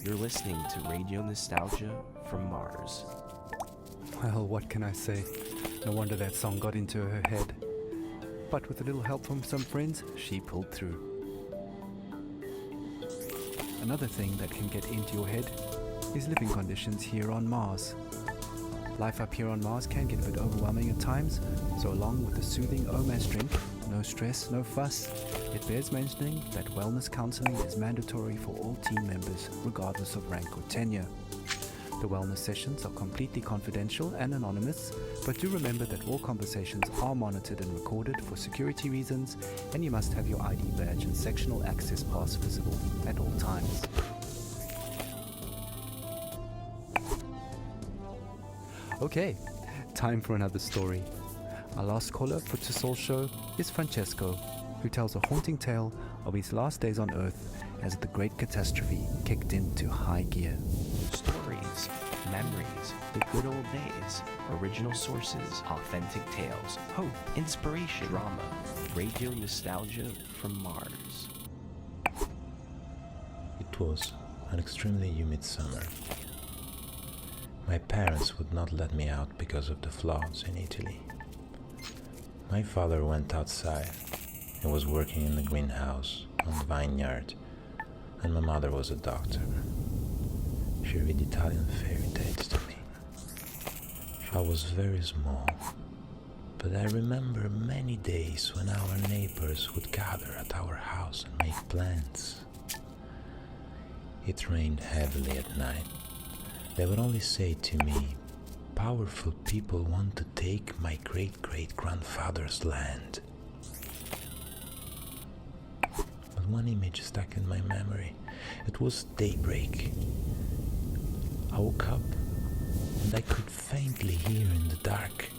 You're listening to Radio Nostalgia from Mars. Well, what can I say? No wonder that song got into her head. But with a little help from some friends, she pulled through. Another thing that can get into your head is living conditions here on Mars. Life up here on Mars can get a bit overwhelming at times, so along with the soothing OMAS drink, no stress, no fuss, it bears mentioning that wellness counseling is mandatory for all team members, regardless of rank or tenure. The wellness sessions are completely confidential and anonymous, but do remember that all conversations are monitored and recorded for security reasons, and you must have your ID badge and sectional access pass visible at all times. Okay, time for another story. Our last caller for Tissol's show is Francesco, who tells a haunting tale of his last days on Earth as the Great Catastrophe kicked into high gear. Stories, memories, the good old days, original sources, authentic tales, hope, inspiration, drama, radio nostalgia from Mars. It was an extremely humid summer. My parents would not let me out because of the floods in Italy. My father went outside and was working in the greenhouse on the vineyard and my mother was a doctor. She read Italian fairy tales to me. I was very small, but I remember many days when our neighbors would gather at our house and make plans. It rained heavily at night. They would only say to me, "Powerful people want to take my great-great-grandfather's land." But one image stuck in my memory. It was daybreak. I woke up and I could faintly hear in the dark,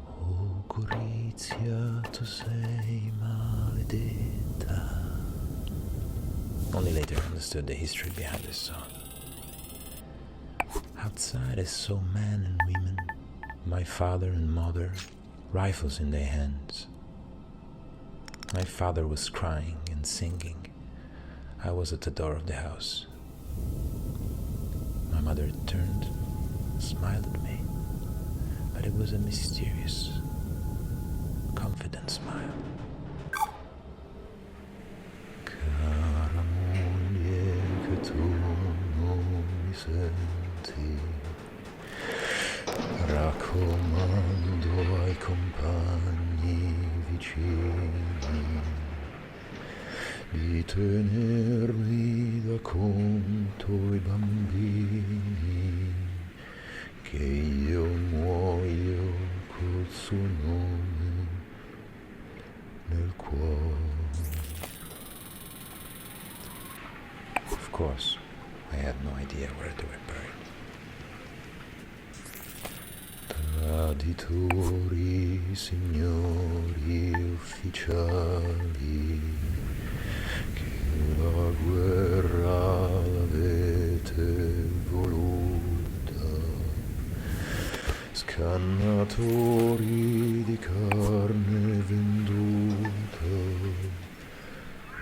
"O Gorizia, tu sei maledetta." Only later I understood the history behind this song. Outside I saw men and women, my father and mother, rifles in their hands. My father was crying and singing. I was at the door of the house. My mother turned and smiled at me, but it was a mysterious, confident smile. Cara moglie che tu non mi senti, raccomando ai compagni vicini di tenermi da conto i bambini, che io muoio col suo nome nel cuore. Of course, I had no idea where they were buried. Traditori, signori ufficiali, che la guerra l'avete voluta, scannatori di carne venduta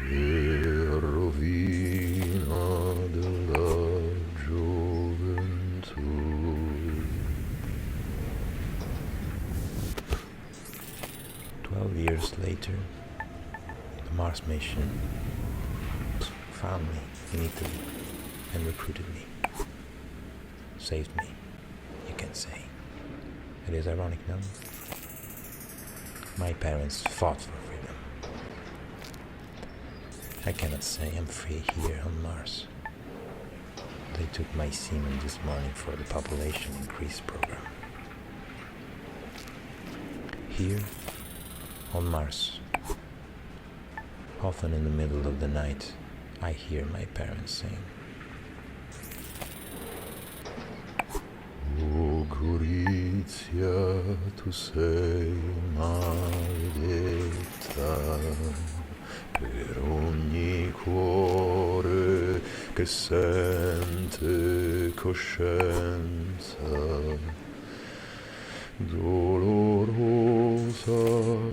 e rovina della gioventù. 12 years later, the Mars mission found me in Italy and recruited me. Saved me, you can say. It is ironic, no? My parents fought for freedom. I cannot say I'm free here on Mars. They took my semen this morning for the population increase program. Here, on Mars, often in the middle of the night, I hear my parents sing. O Gorizia, tu sei maledetta, per ogni cuore che sente coscienza. Dolorosa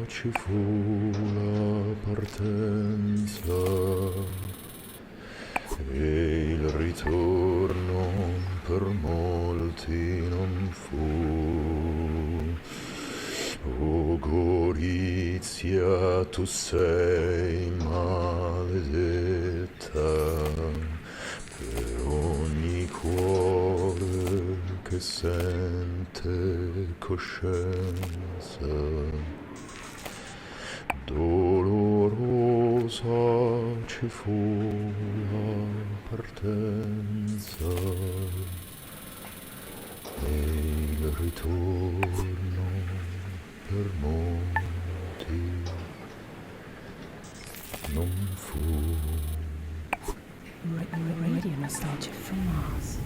ci fu la partenza e il ritorno per molti non fu. O Gorizia, tu sei maledetta, per ogni cuore che sente coscienza. Dolorosa ci fu la partenza e il ritorno per molti non fu. Radio nostalgia from Mars.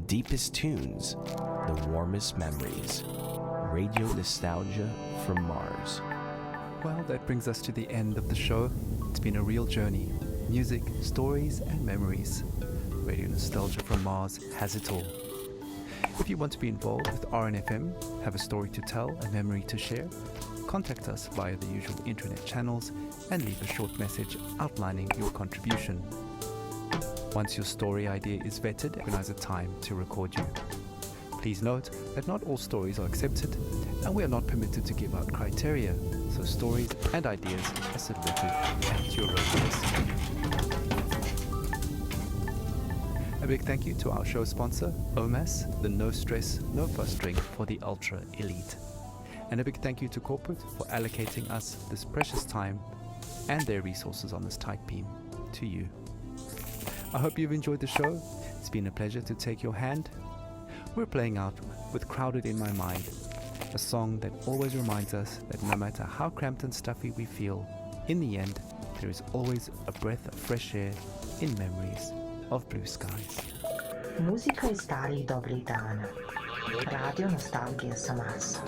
deepest tunes, the warmest memories. Radio nostalgia from Mars. Well, that brings us to the end of the show. It's been a real journey. Music, stories, and memories. Radio Nostalgia from Mars has it all. If you want to be involved with RNFM, have a story to tell, a memory to share, contact us via the usual internet channels and leave a short message outlining your contribution. Once your story idea is vetted, organize a time to record you. Please note that not all stories are accepted and we are not permitted to give out criteria, so stories and ideas are submitted at your own risk. A big thank you to our show sponsor, OMAS, the no stress, no fuss drink for the ultra elite. And a big thank you to corporate for allocating us this precious time and their resources on this tight beam. To you. I hope you've enjoyed the show. It's been a pleasure to take your hand. We're playing out with Crowded in My Mind, a song that always reminds us that no matter how cramped and stuffy we feel, in the end, there is always a breath of fresh air in memories of blue skies. Muzika iz starih dobrih dana. Radio Nostalgija sa Marsa.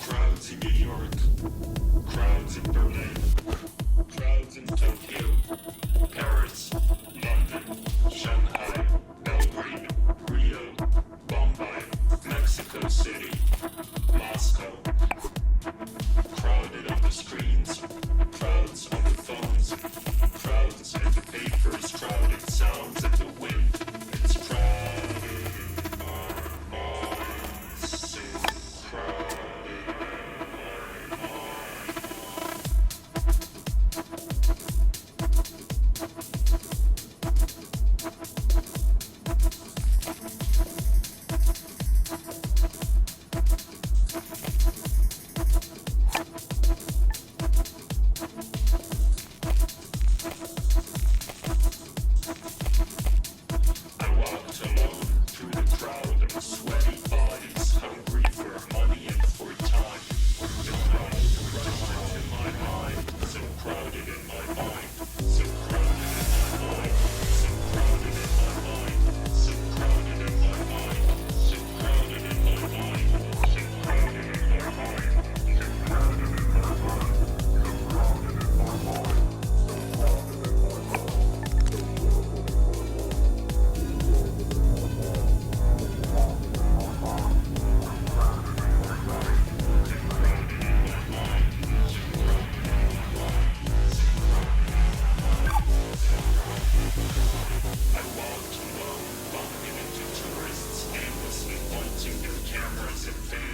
Crowds in New York, crowds in Berlin, crowds in Tokyo, Paris, London, Shanghai, Belgrade, Rio, Bombay, Mexico City, Moscow. Crowded on the screens, crowds on the phones, crowds in the papers, crowded sounds of the wind. It's crowded in my mind, so crowded. Cameras and fans.